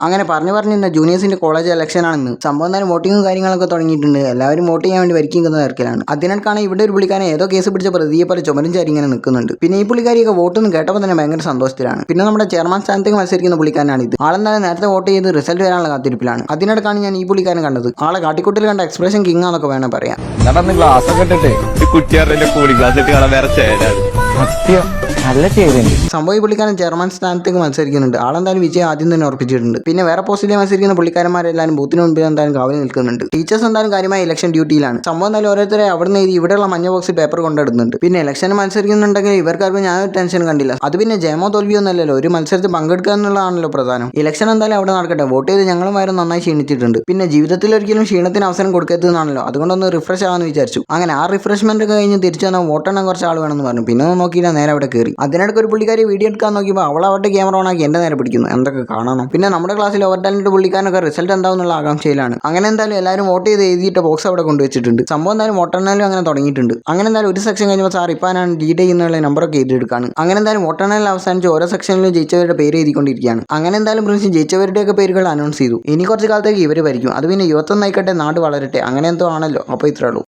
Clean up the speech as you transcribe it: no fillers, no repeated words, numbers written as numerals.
അങ്ങനെ പറഞ്ഞിരുന്ന ജൂനിയേഴ്സിന്റെ college election ആണെന്ന്. സംഭവം എന്തായാലും വോട്ടിങ്ങും കാര്യങ്ങളൊക്കെ തുടങ്ങിയിട്ടുണ്ട്. എല്ലാവരും വോട്ട് ചെയ്യാൻ വേണ്ടി വരിക്കുന്ന തിരക്കിലാണ്. അതിനേക്കാണ് ഇവിടെ ഒരു പുള്ളിക്കാരൻ ഏതോ കേസ് പിടിച്ച പ്രതിയെ പോലെ ചുമരും ചാരി ഇങ്ങനെ നിൽക്കുന്നുണ്ട്. പിന്നെ ഈ പുള്ളിക്കാരിയൊക്കെ വോട്ടൊന്നും കേട്ടപ്പോൾ തന്നെ ഭയങ്കര സന്തോഷത്തിലാണ്. പിന്നെ നമ്മുടെ ചെയർമാൻ സ്ഥാനത്തേക്ക് മത്സരിക്കുന്ന പുള്ളിക്കാരനാണ് ഇത്. ആളെന്തായാലും നേരത്തെ വോട്ട് ചെയ്ത് റിസൾട്ട് വരാനുള്ള കാത്തിരിപ്പിലാണ്. അതിനിടക്കാണ് ഞാൻ ഈ പുള്ളിക്കാരൻ കണ്ടത്. ആളെ കാട്ടിക്കൂട്ടിൽ കണ്ട എക്സ്പ്രഷൻ കിങ് ആണെന്നൊക്കെ വേണം പറയാം. സംഭവം ഈ പുള്ളിക്കാരൻ ചെയർമാൻ സ്ഥാനത്തേക്ക് മത്സരിക്കുന്നുണ്ട്. ആളെന്തായാലും വിജയം ആദ്യം തന്നെ ഉറപ്പിച്ചിട്ടുണ്ട്. പിന്നെ വേറെ പോസ്റ്റിൽ മത്സരിക്കുന്ന പുള്ളിക്കാരന്മാരെല്ലാവരും ബൂത്തിന് മുൻപിൽ എന്തായാലും കാവൽ നിൽക്കുന്നുണ്ട്. ടീച്ചേഴ്സ് എന്തായാലും കാര്യമായ ഇലക്ഷൻ ഡ്യൂട്ടിയിലാണ്. സംഭവം എന്തായാലും ഓരോരുത്തരെ അവിടെ നിന്ന് ഇവിടെയുള്ള മഞ്ഞ ബോക്സിൽ പേപ്പർ കൊണ്ടെടുക്കുന്നുണ്ട്. പിന്നെ ഇലക്ഷന് മത്സരിക്കുന്നുണ്ടെങ്കിൽ ഇവർക്കാർക്കും ഞാനൊരു ടെൻഷൻ കണ്ടില്ല. അത് പിന്നെ ജയമോ തോൽവിയൊന്നുമല്ലല്ലോ, ഒരു മത്സരത്തിൽ പങ്കെടുക്കുക എന്നുള്ളതാണല്ലോ പ്രധാനം. ഇലക്ഷൻ എന്തായാലും അവിടെ നടക്കട്ടെ. വോട്ട് ചെയ്ത് ഞങ്ങളും വരെ നന്നായി ക്ഷീണിച്ചിട്ടുണ്ട്. പിന്നെ ജീവിതത്തിൽ ഒരിക്കലും ക്ഷീണത്തിന് അവസരം കൊടുക്കരുതെന്നാണല്ലോ, അതുകൊണ്ടൊന്ന് റിഫ്രഷ് ആവാന്ന് വിചാരിച്ചു. അങ്ങനെ ആ റിഫ്രഷ്മെന്റ് ഒക്കെ കഴിഞ്ഞ് തിരിച്ചു വന്നാൽ വോട്ടെണ്ണം കുറച്ച് ആൾ വേണമെന്ന് പറഞ്ഞു. പിന്നെ നോക്കിയില്ല, നേരെ അവിടെ കയറി. അതിനിടയ്ക്ക് ഒരു പുള്ളിക്കാരി വീഡിയോ എടുക്കാൻ നോക്കിയപ്പോൾ അവൾ അവരുടെ ക്യാമറ ഓണാക്കി എൻ്റെ നേരെ പിടിക്കുന്നു. എന്തൊക്കെ കാണണം. പിന്നെ നമ്മുടെ ക്ലാസ്സിൽ ഓവർ ടാലന്റ് പുള്ളിക്കാരനൊക്കെ റിസൾട്ട് എന്താവുന്നുള്ള ആകാംക്ഷയിലാണ്. അങ്ങനെ എന്തായാലും എല്ലാവരും വോട്ട് ചെയ്ത് എഴുതിയിട്ട് ബോക്സ് അവിടെ കൊണ്ടുവച്ചിട്ടുണ്ട്. സംഭവം എന്തായാലും വോട്ടെണ്ണലും അങ്ങനെ തുടങ്ങിയിട്ടുണ്ട്. അങ്ങനെ എന്തായാലും ഒരു സെക്ഷൻ കഴിഞ്ഞപ്പോൾ സാർ ഇപ്പം ഞാൻ ലീഡ് ചെയ്യുന്നുള്ള നമ്പറൊക്കെ എഴുതിയെടുക്കാണ്. അങ്ങനെ എന്തായാലും വോട്ടെണ്ണൽ അവസാനിച്ച് ഓരോ സെക്ഷനിലും ജയിച്ചവരുടെ പേര് എഴുതിക്കൊണ്ടിരിക്കുകയാണ്. അങ്ങനെ എന്തായാലും പ്രിൻസ് ജയിച്ചവരുടെയൊക്കെ പേരുകൾ അനൗൺസ് ചെയ്തു. ഇനി കുറച്ച് കാലത്തേക്ക് ഇവർ ഭരിക്കും. അത് പിന്നെ യുവത്വം നയിക്കട്ടെ, നാട് വളരട്ടെ, അങ്ങനെ എന്തോ ആണല്ലോ. അപ്പോൾ ഇത്രേ ഉള്ളൂ.